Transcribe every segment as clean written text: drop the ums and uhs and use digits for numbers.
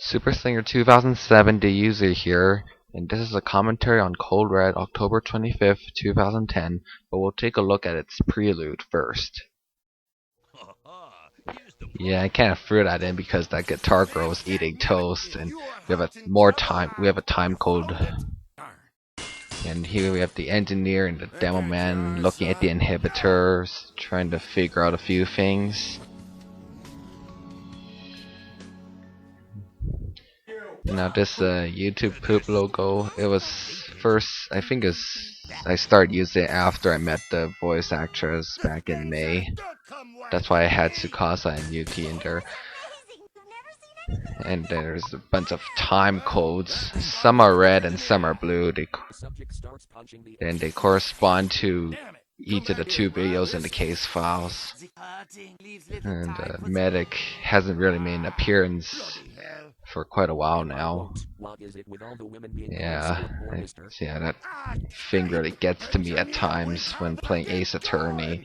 Super Singer 2007, the user here, and this is a commentary on Cold Red, October 25th, 2010, but we'll take a look at its prelude first. Yeah, I kind of threw that in because that guitar girl was eating toast, and we have a time code. And here we have the engineer and the demo man looking at the inhibitors, trying to figure out a few things. Now this YouTube poop logo, it was first, I started using it after I met the voice actress back in May. That's why I had Tsukasa and Yuki in there. And there's a bunch of time codes. Some are red and some are blue. They correspond to each of the two videos in the case files. And Medic hasn't really made an appearance for quite a while now. Yeah, that thing really gets to me at times when playing Ace Attorney.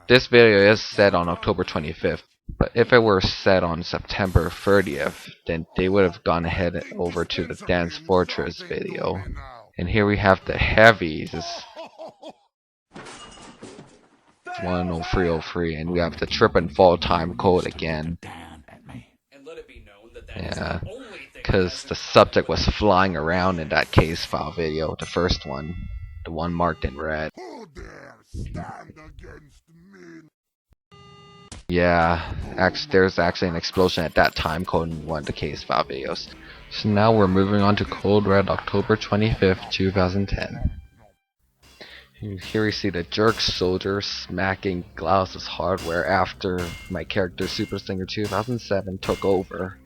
This video is set on October 25th, but if it were set on September 30th, then they would have gone ahead over to the Dance Fortress video. And here we have the heavy, this 10303, and we have the trip and fall time code again. Yeah, because the subject was flying around in that case file video, the first one, the one marked in red. Yeah, there's actually an explosion at that time code in one of the case file videos. So now we're moving on to Cold Red, October 25th, 2010. Here we see the jerk soldier smacking Glaus's hardware after my character Super Singer 2007 took over.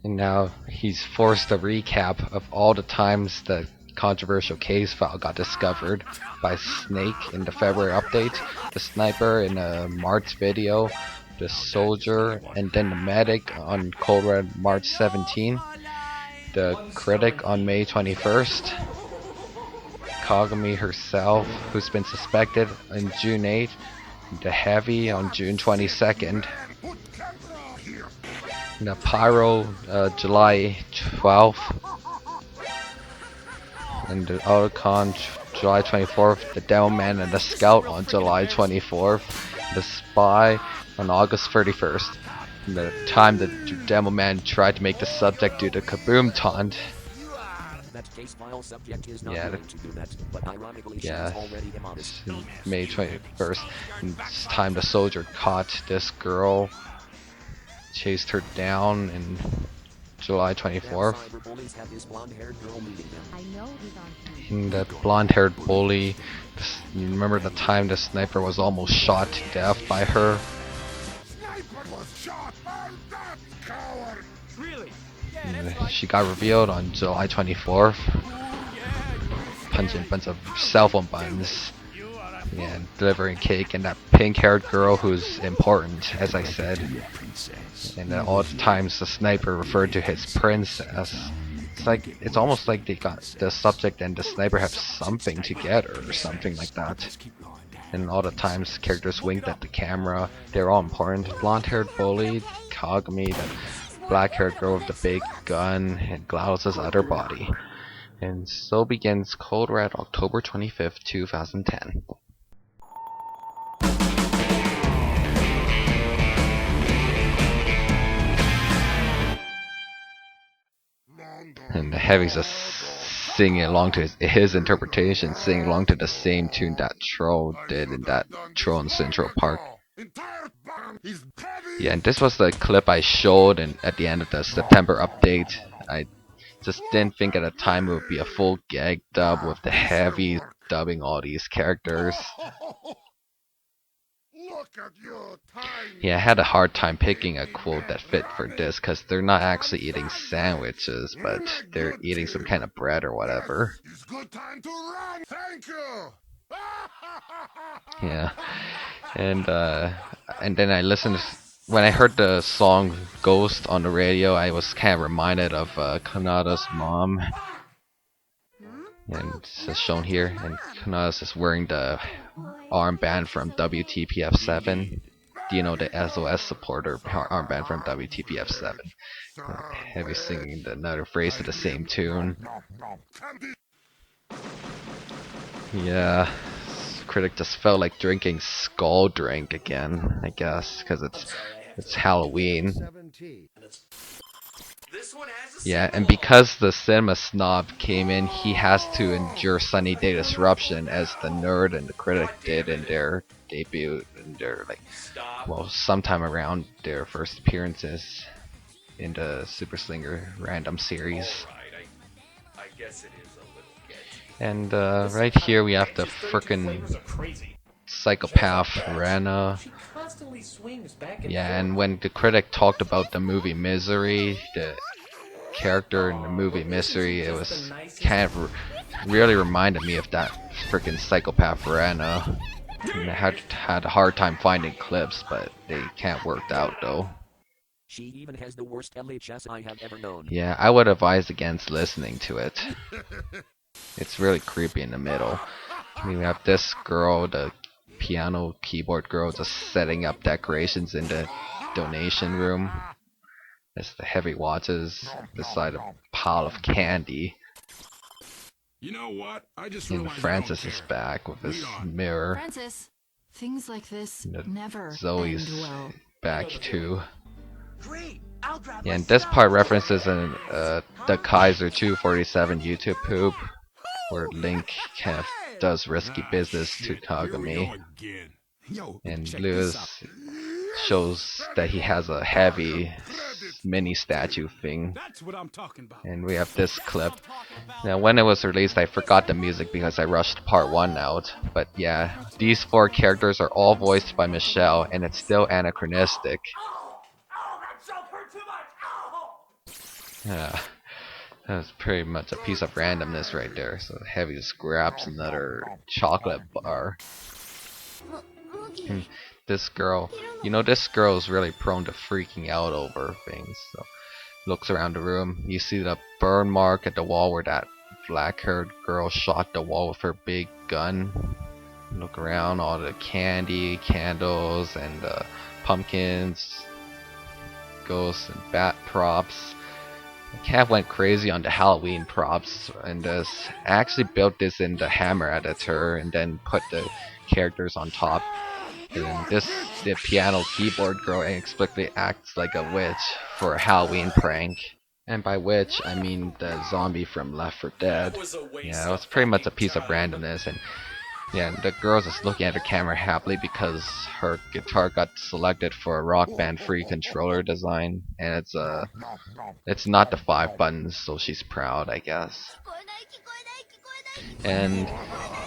And now he's forced a recap of all the times the controversial case file got discovered by Snake in the February update, the sniper in a March video, the soldier, and then the medic on Cold Red March 17, the critic on May 21st, Kagami herself, who's been suspected, on June 8th, the heavy on June 22nd, the Pyro July 12th, and the Autocon July 24th, the Demo Man and the Scout on July 24th, the Spy on August 31st, and the time the Demo Man tried to make the subject do the Kaboom taunt. May 21st, and this time the soldier caught this girl, chased her down in July 24th. And that blonde-haired bully, you remember the time the sniper was almost shot to death by her? And she got revealed on July 24th, punching a bunch of cell phone buttons and delivering cake, and that pink-haired girl who's important, as I said. And all the times the sniper referred to his princess. It's almost like they got the subject and the sniper have something together or something like that. And all the times characters winked at the camera, they're all important. Blonde-haired bully, Kagami, the black-haired girl with the big gun, and Glaus's other body. And so begins Cold Red, October 25th, 2010. And the heavy's just singing along to his interpretation, singing along to the same tune that Troll did in that Troll in Central Park. Yeah, and this was the clip I showed at the end of the September update. I just didn't think at the time it would be a full gag dub with the heavy dubbing all these characters. Yeah, I had a hard time picking a quote that fit for this because they're not actually eating sandwiches, but they're eating some kind of bread or whatever. Yeah, and then I listened. When I heard the song Ghost on the radio, I was kind of reminded of Kanada's mom. And it's shown here, and Kanada's is wearing the armband from WTPF 7. you know, the SOS supporter armband from WTPF7. Heavy singing another phrase to the same tune. Yeah, Critic just felt like drinking Skull Drink again, I guess, because it's Halloween. Yeah, and because the cinema snob came in, he has to endure Sunny Day Disruption as the Nerd and the Critic did in their debut, in their well, sometime around their first appearances in the Super Slinger random series. And right here we have the frickin' psychopath Rana. Yeah, and when the Critic talked about the movie Misery, the character in the movie Misery, it was kind of really reminded me of that frickin' psychopath Rana. And I had a hard time finding clips, but they can't work out though. She even has the worst LHS I have ever known. Yeah, I would advise against listening to it. It's really creepy in the middle. We have this girl, the piano keyboard girl, just setting up decorations in the donation room. As the heavy watches beside a pile of candy. You know what? I just And Francis is back with his mirror. Francis, things like this never Zoe's end well. back too. Great, I'll grab Yeah, and this part references in the Kaiser 247 YouTube poop, where Link kind of does risky business to Kagami. And Lewis shows that he has a heavy mini statue thing. That's what I'm talking about. And we have this clip. Now, when it was released, I forgot the music because I rushed part 1 out. But yeah, these 4 characters are all voiced by Michelle, and it's still anachronistic. Yeah, that was pretty much a piece of randomness right there. So Heavy just grabs another chocolate bar. And this girl, you know, this girl is really prone to freaking out over things. So looks around the room. You see the burn mark at the wall where that black-haired girl shot the wall with her big gun. Look around, all the candy, candles, and pumpkins, ghosts, and bat props. Cav went crazy on the Halloween props, and I actually built this in the Hammer editor, and then put the characters on top. And the piano keyboard girl inexplicably acts like a witch for a Halloween prank. And by witch, I mean the zombie from Left 4 Dead. Yeah, it was pretty much a piece of randomness. And yeah, the girl's just looking at her camera happily because her guitar got selected for a Rock Band free controller design. And it's not the 5 buttons, so she's proud, I guess. And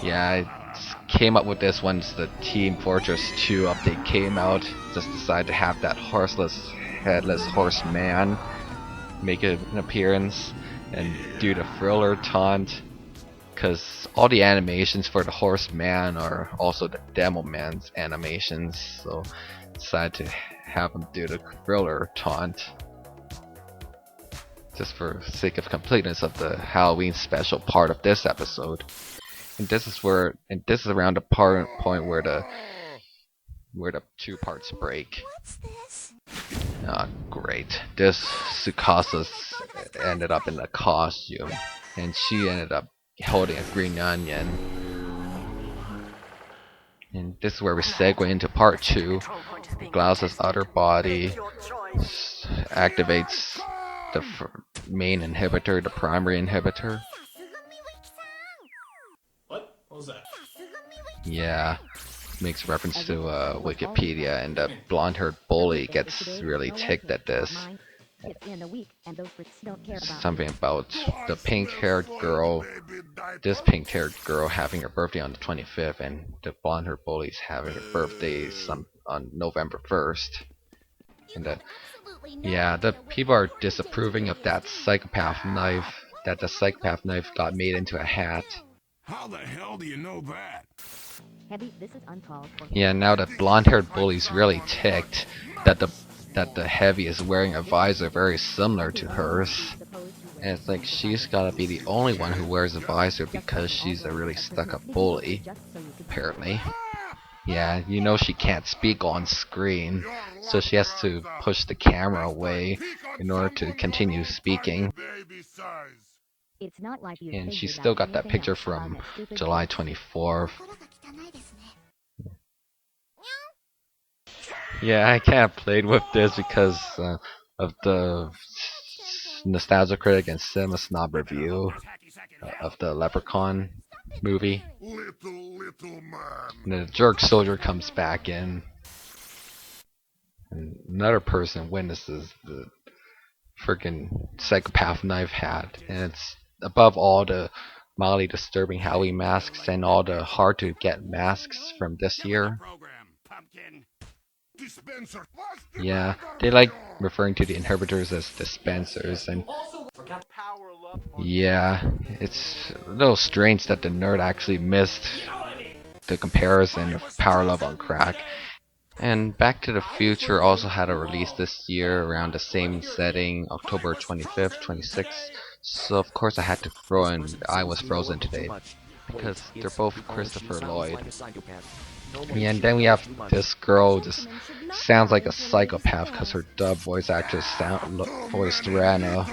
yeah, I came up with this once the Team Fortress 2 update came out. Just decided to have that horseless, headless horseman make an appearance and do the thriller taunt. Because all the animations for the horseman are also the demo man's animations, so decided to have him do the thriller taunt. Just for sake of completeness of the Halloween special part of this episode. And this is around the point where the 2 parts break. What's this? Ah, great. This Tsukasa's ended up in the costume, and she ended up holding a green onion. And this is where we segue into part 2. Glausa's other body activates the main inhibitor, the primary inhibitor. What was that? Yeah, makes reference to Wikipedia, and the blonde-haired bully gets really ticked at this. Something about the pink-haired girl, this pink-haired girl having her birthday on the 25th, and the blonde-haired bully's having her birthday on November 1st. And the people are disapproving of that psychopath knife, that the psychopath knife got made into a hat. How the hell do you know that? Heavy, this is uncalled for. Yeah, now the blonde-haired bully's really ticked that the Heavy is wearing a visor very similar to hers. And it's like she's gotta be the only one who wears a visor because she's a really stuck-up bully, apparently. Yeah, you know she can't speak on screen, so she has to push the camera away in order to continue speaking. It's not like you And she's figured still out got that anything picture else about from that stupid July voice. 24th. Yeah, I can't played with this because of the Nostalgia Critic and Cinema Snob review of the Leprechaun movie. Little man. And the jerk soldier comes back in, and another person witnesses the freaking psychopath knife had, and it's above all the mildly disturbing Halloween masks and all the hard to get masks from this year. Dispenser. Yeah, they like referring to the inhibitors as dispensers, and yeah, it's a little strange that the nerd actually missed the comparison of Power Love on crack. And Back to the Future also had a release this year around the same setting, October 25th, 26th. So of course I had to throw in I Was Frozen today, because they're both Christopher Lloyd. Yeah, and then we have this girl just sounds like a psychopath because her dub voice actress voiced Rana.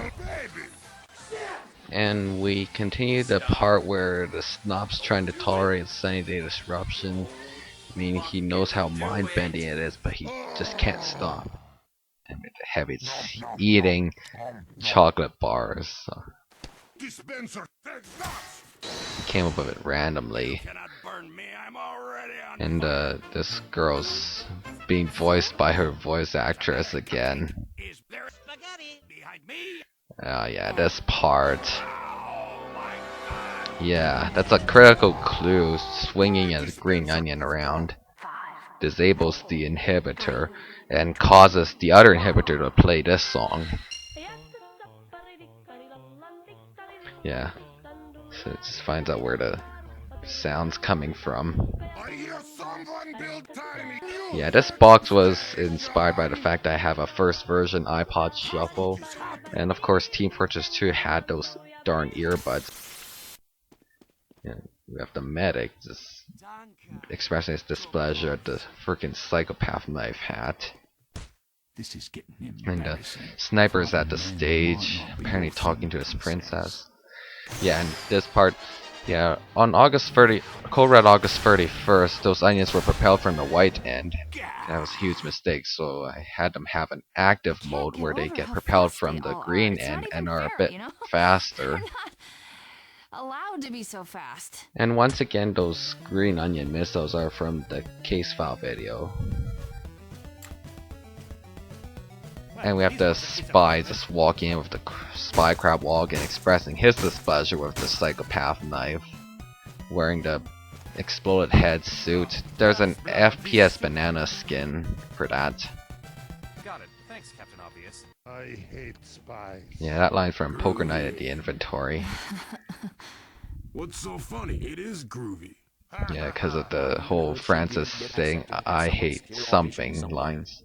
And we continue the part where the snob's trying to tolerate Sunny Day Disruption. I mean, he knows how mind-bending it is, but he just can't stop. And Heavy's eating chocolate bars. So Dispenser. he came up with it randomly. Cannot burn me. I'm already on. And this girl's being voiced by her voice actress again. Is there spaghetti behind me? Oh yeah, this part. Yeah, that's a critical clue. Swinging a green onion around disables the inhibitor and causes the other inhibitor to play this song. Yeah, so it just finds out where the sound's coming from. I hear someone build tiny. Yeah, this box was inspired by the fact I have a first version iPod Shuffle, and of course Team Fortress 2 had those darn earbuds. Yeah, we have the medic just expressing his displeasure at the freaking psychopath knife hat. This is getting And the sniper's at the stage, apparently talking to his princess. Yeah, and this part, yeah, on Cold Red August 31st, those onions were propelled from the white end. That was a huge mistake, so I had them have an active mode where they get propelled from the green end and are a bit faster. Allowed to be so fast. And once again, those green onion missiles are from the case file video. And we have the spy just walking in with the spy crab walk and expressing his displeasure with the psychopath knife, wearing the exploded head suit. There's an FPS banana skin for that. Got it. Thanks, Captain Obvious. I hate spies. Yeah, that line from Poker Night at the Inventory. What's so funny? It is groovy. Yeah, because of the whole Francis saying I hate something lines.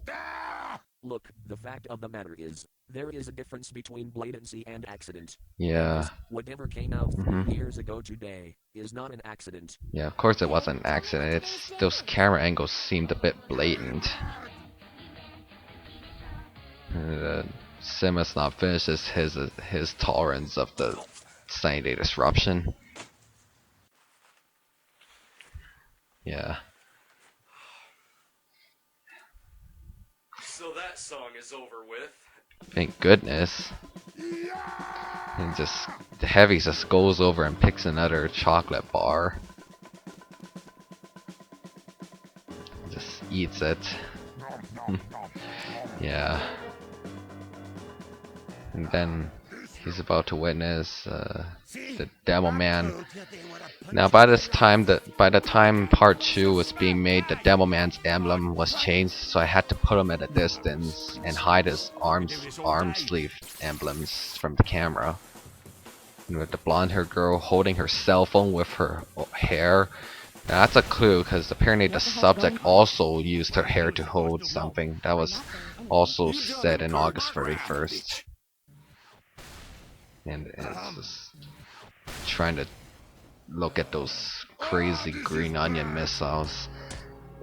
Look, the fact of the matter is, there is a difference between blatancy and accident. Yeah. Whatever came out 3 years ago today is not an accident. Yeah, of course it wasn't an accident. It's those camera angles seemed a bit blatant. Simus not finishes his tolerance of the Sunny Day Disruption. Yeah. So that song is over with. Thank goodness. And just Heavy just goes over and picks another chocolate bar. Just eats it. Yeah. And then he's about to witness the Demo Man. Now, by the time part 2 was being made, the Demo Man's emblem was changed, so I had to put him at a distance and hide his arm sleeve emblems from the camera. And with the blonde-haired girl holding her cell phone with her hair. Now, that's a clue, because apparently the subject also used her hair to hold something. That was also said in August 31st. And it's just trying to look at those crazy green onion missiles.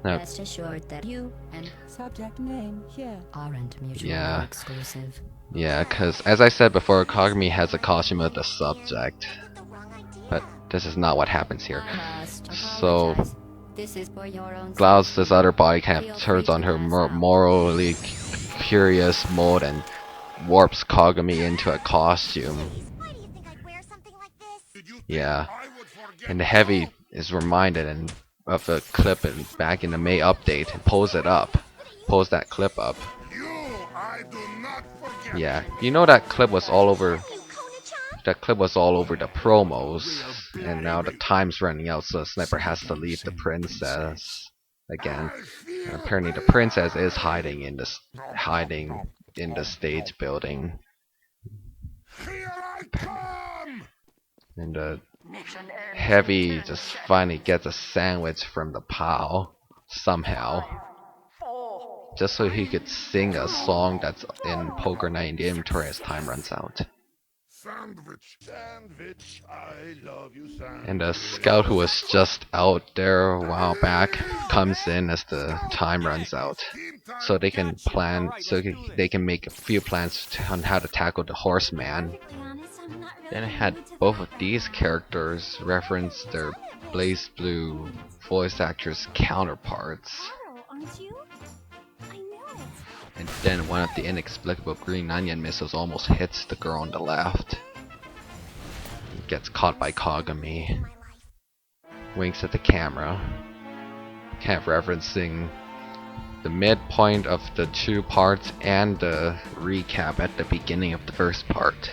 Rest assured that you and subject name here aren't mutually Yeah. exclusive. Yeah, because as I said before, Kagami has a costume of the subject. But this is not what happens here. I must So, apologize. This is for your own Glauc's other body kind Feel of free turns to on her pass out. morally curious mode and warps Kagami into a costume. Why do you think I'd wear something like this? Did you think Yeah. I would forget And the you? Heavy is reminded of a clip back in the May update and pulls it up. Pulls that clip up. You, I do not forget. Yeah, you know that clip was all over. Kona-chan? That clip was all over the promos, and now the time's running out, so the sniper has to leave the princess again. And apparently, the princess is hiding in the stage building, Here I come! and the Heavy just finally gets a sandwich from the POW somehow, just so he could sing a song that's in Poker Night in the inventory as time runs out. Sandwich, sandwich, I love you, sandwich. And the scout who was just out there a while back comes in as the time runs out, so they can plan, so they can make a few plans on how to tackle the horseman. Then I had both of these characters reference their Blaze Blue voice actors counterparts, Aren't you? I know. and then one of the inexplicable green onion missiles almost hits the girl on the left. Gets caught by Kagami. Winks at the camera, kind of referencing the midpoint of the two parts and the recap at the beginning of the first part.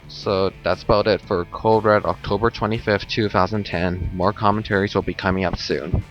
So that's about it for Code Red October 25th, 2010. More commentaries will be coming up soon.